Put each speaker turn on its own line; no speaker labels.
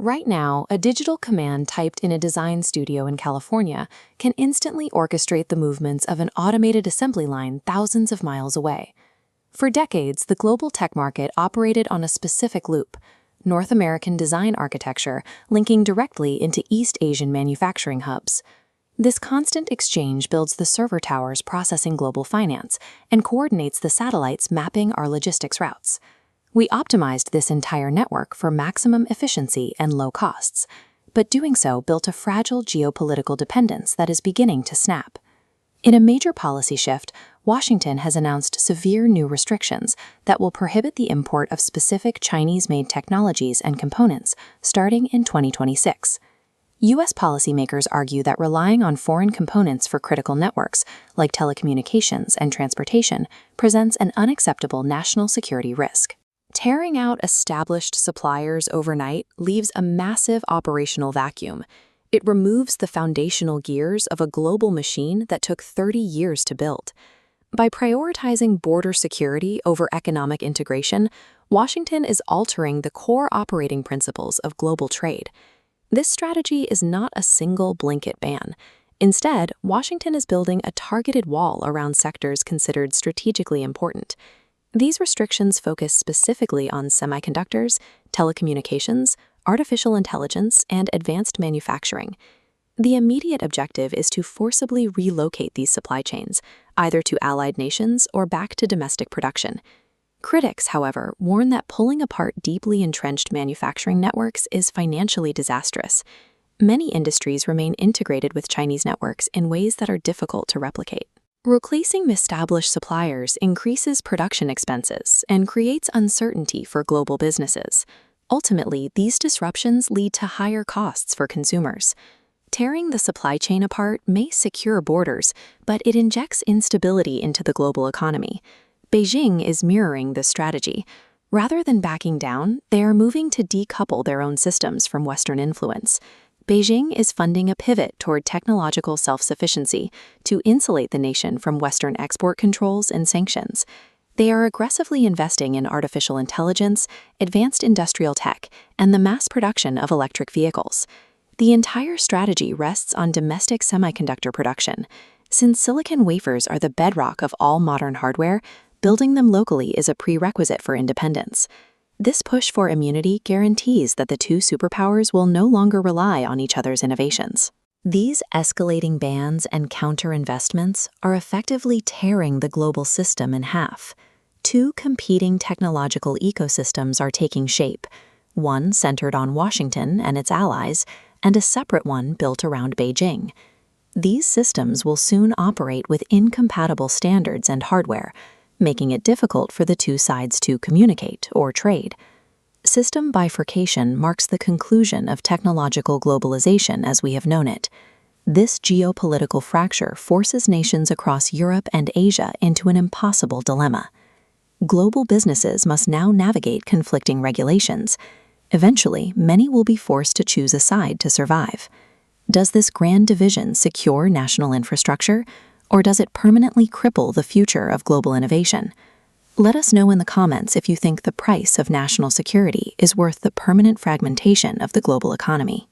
Right now, a digital command typed in a design studio in California can instantly orchestrate the movements of an automated assembly line thousands of miles away. For decades, the global tech market operated on a specific loop: North American design architecture linking directly into East Asian manufacturing hubs. This constant exchange builds the server towers processing global finance and coordinates the satellites mapping our logistics routes. We optimized this entire network for maximum efficiency and low costs, but doing so built a fragile geopolitical dependence that is beginning to snap. In a major policy shift, Washington has announced severe new restrictions that will prohibit the import of specific Chinese-made technologies and components starting in 2026. U.S. policymakers argue that relying on foreign components for critical networks, like telecommunications and transportation, presents an unacceptable national security risk. Tearing out established suppliers overnight leaves a massive operational vacuum. It removes the foundational gears of a global machine that took 30 years to build. By prioritizing border security over economic integration, Washington is altering the core operating principles of global trade. This strategy is not a single blanket ban. Instead, Washington is building a targeted wall around sectors considered strategically important. These restrictions focus specifically on semiconductors, telecommunications, artificial intelligence, and advanced manufacturing. The immediate objective is to forcibly relocate these supply chains, either to allied nations or back to domestic production. Critics, however, warn that pulling apart deeply entrenched manufacturing networks is financially disastrous. Many industries remain integrated with Chinese networks in ways that are difficult to replicate. Replacing established suppliers increases production expenses and creates uncertainty for global businesses. Ultimately, these disruptions lead to higher costs for consumers. Tearing the supply chain apart may secure borders, but it injects instability into the global economy. Beijing is mirroring this strategy. Rather than backing down, they are moving to decouple their own systems from Western influence. Beijing is funding a pivot toward technological self-sufficiency to insulate the nation from Western export controls and sanctions. They are aggressively investing in artificial intelligence, advanced industrial tech, and the mass production of electric vehicles. The entire strategy rests on domestic semiconductor production. Since silicon wafers are the bedrock of all modern hardware, building them locally is a prerequisite for independence. This push for immunity guarantees that the two superpowers will no longer rely on each other's innovations. These escalating bans and counter-investments are effectively tearing the global system in half. Two competing technological ecosystems are taking shape, one centered on Washington and its allies, and a separate one built around Beijing. These systems will soon operate with incompatible standards and hardware, making it difficult for the two sides to communicate or trade. System bifurcation marks the conclusion of technological globalization as we have known it. This geopolitical fracture forces nations across Europe and Asia into an impossible dilemma. Global businesses must now navigate conflicting regulations. Eventually, many will be forced to choose a side to survive. Does this grand division secure national infrastructure, or does it permanently cripple the future of global innovation? Let us know in the comments if you think the price of national security is worth the permanent fragmentation of the global economy.